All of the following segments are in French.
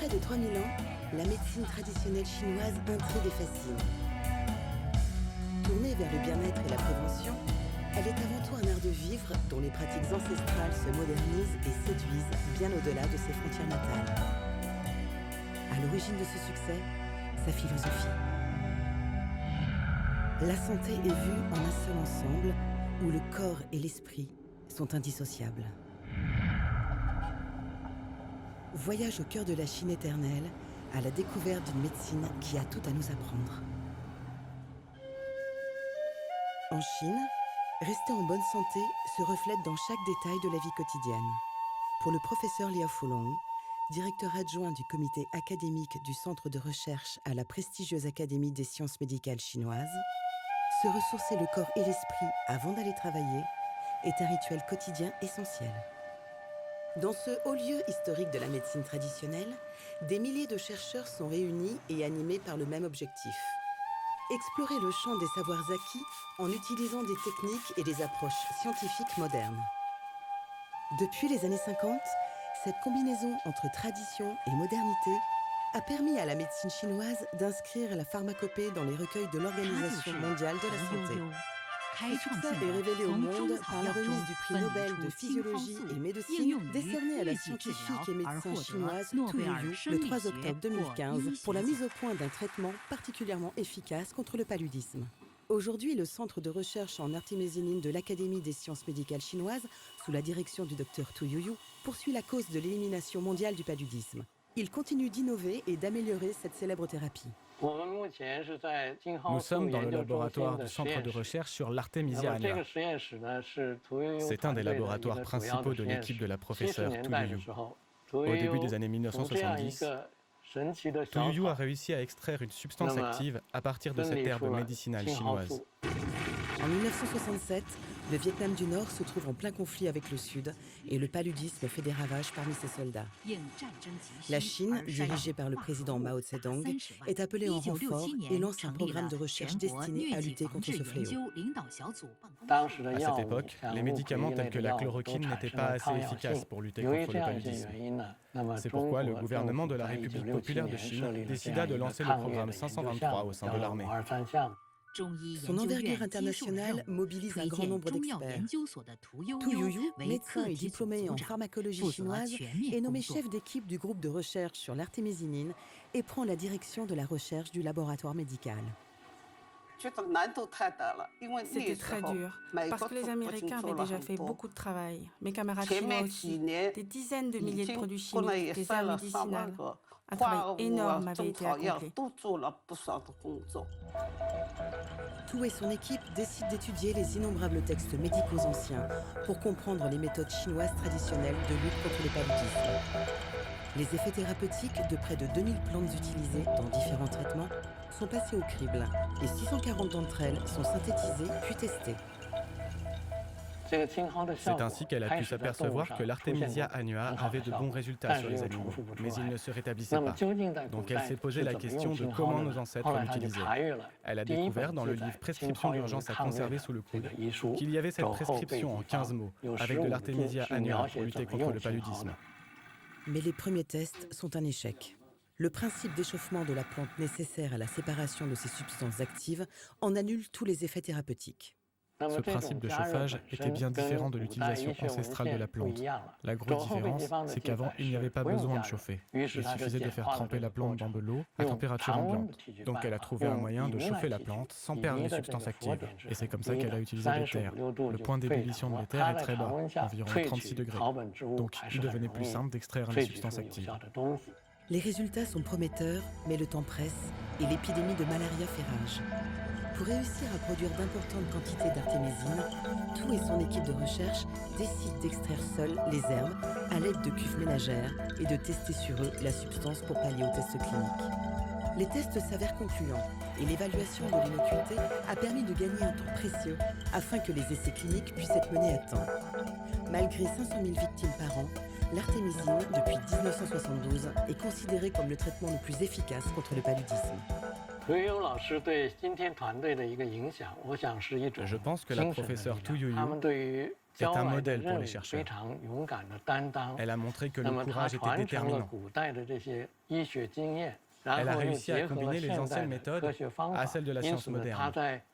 près de 3000 ans, la médecine traditionnelle chinoise intrigue et fascine. Tournée vers le bien-être et la prévention, elle est avant tout un art de vivre dont les pratiques ancestrales se modernisent et séduisent bien au-delà de ses frontières natales. À l'origine de ce succès, sa philosophie. La santé est vue en un seul ensemble où le corps et l'esprit sont indissociables. Voyage au cœur de la Chine éternelle, à la découverte d'une médecine qui a tout à nous apprendre. En Chine, rester en bonne santé se reflète dans chaque détail de la vie quotidienne. Pour le professeur Liao Fulong, directeur adjoint du comité académique du centre de recherche à la prestigieuse Académie des sciences médicales chinoises, se ressourcer le corps et l'esprit avant d'aller travailler est un rituel quotidien essentiel. Dans ce haut lieu historique de la médecine traditionnelle, des milliers de chercheurs sont réunis et animés par le même objectif. Explorer le champ des savoirs acquis en utilisant des techniques et des approches scientifiques modernes. Depuis les années 50, cette combinaison entre tradition et modernité a permis à la médecine chinoise d'inscrire la pharmacopée dans les recueils de l'Organisation mondiale de la santé. Ce succès est révélé au monde par la remise du prix Nobel de physiologie et médecine décerné à la scientifique et médecin chinoise Tu Youyou le 3 octobre 2015 pour la mise au point d'un traitement particulièrement efficace contre le paludisme. Aujourd'hui, le centre de recherche en artémisinine de l'Académie des sciences médicales chinoises, sous la direction du Dr Tu Youyou, poursuit la cause de l'élimination mondiale du paludisme. Il continue d'innover et d'améliorer cette célèbre thérapie. Nous sommes dans le laboratoire du centre de recherche sur l'Artemisia annua. C'est un des laboratoires principaux de l'équipe de la professeure Tu Youyou. Au début des années 1970, Tu Youyou a réussi à extraire une substance active à partir de cette herbe médicinale chinoise. En 1967, le Vietnam du Nord se trouve en plein conflit avec le Sud et le paludisme fait des ravages parmi ses soldats. La Chine, dirigée par le président Mao Zedong, est appelée en renfort et lance un programme de recherche destiné à lutter contre ce fléau. À cette époque, les médicaments tels que la chloroquine n'étaient pas assez efficaces pour lutter contre le paludisme. C'est pourquoi le gouvernement de la République populaire de Chine décida de lancer le programme 523 au sein de l'armée. Son envergure internationale mobilise un grand nombre d'experts. Tu Youyou, médecin et diplômé en pharmacologie chinoise, est nommé chef d'équipe du groupe de recherche sur l'artémisinine et prend la direction de la recherche du laboratoire médical. C'était très dur, parce que les Américains avaient déjà fait beaucoup de travail. Mes camarades chinois aussi. Des dizaines de milliers de produits chimiques, des herbes médicinales. Un travail énorme avait été accompli. Tu et son équipe décident d'étudier les innombrables textes médicaux anciens pour comprendre les méthodes chinoises traditionnelles de lutte contre le paludisme. Les effets thérapeutiques de près de 2000 plantes utilisées dans différents traitements sont passés au crible et 640 d'entre elles sont synthétisées puis testées. C'est ainsi qu'elle a pu s'apercevoir que l'Artemisia annua avait de bons résultats sur les animaux, mais il ne se rétablissait pas. Donc elle s'est posé la question de comment nos ancêtres l'utilisaient. Elle a découvert dans le livre Prescription d'urgence à conserver sous le coude qu'il y avait cette prescription en 15 mots avec de l'Artemisia annua pour lutter contre le paludisme. Mais les premiers tests sont un échec. Le principe d'échauffement de la plante nécessaire à la séparation de ces substances actives en annule tous les effets thérapeutiques. Ce principe de chauffage était bien différent de l'utilisation ancestrale de la plante. La grosse différence, c'est qu'avant, il n'y avait pas besoin de chauffer. Il suffisait de faire tremper la plante dans de l'eau à température ambiante. Donc elle a trouvé un moyen de chauffer la plante sans perdre les substances actives. Et c'est comme ça qu'elle a utilisé l'éther. Le point d'ébullition de l'éther est très bas, environ 36 degrés. Donc il devenait plus simple d'extraire les substances actives. Les résultats sont prometteurs, mais le temps presse et l'épidémie de malaria fait rage. Pour réussir à produire d'importantes quantités d'artémisine, Tu et son équipe de recherche décident d'extraire seuls les herbes à l'aide de cuves ménagères et de tester sur eux la substance pour pallier aux tests cliniques. Les tests s'avèrent concluants et l'évaluation de l'innocuité a permis de gagner un temps précieux afin que les essais cliniques puissent être menés à temps. Malgré 500 000 victimes par an, l'artémisine, depuis 1972, est considérée comme le traitement le plus efficace contre le paludisme. Je pense que la professeure Tu Youyou est un modèle pour les chercheurs. Elle a montré que le courage était déterminant. Elle a réussi à combiner les anciennes méthodes à celles de la science moderne.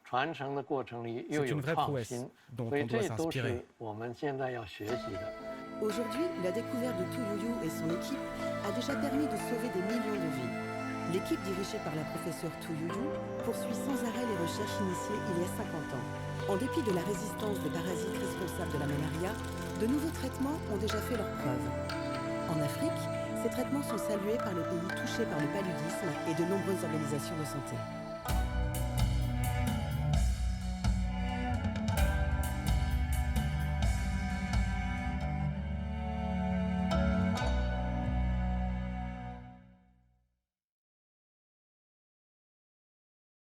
C'est une vraie prouesse dont on doit s'inspirer. Aujourd'hui, la découverte de Tu Youyou et son équipe a déjà permis de sauver des millions de vies. L'équipe dirigée par la professeure Tu Youyou poursuit sans arrêt les recherches initiées il y a 50 ans. En dépit de la résistance des parasites responsables de la malaria, de nouveaux traitements ont déjà fait leurs preuves. En Afrique, ces traitements sont salués par les pays touchés par le paludisme et de nombreuses organisations de santé.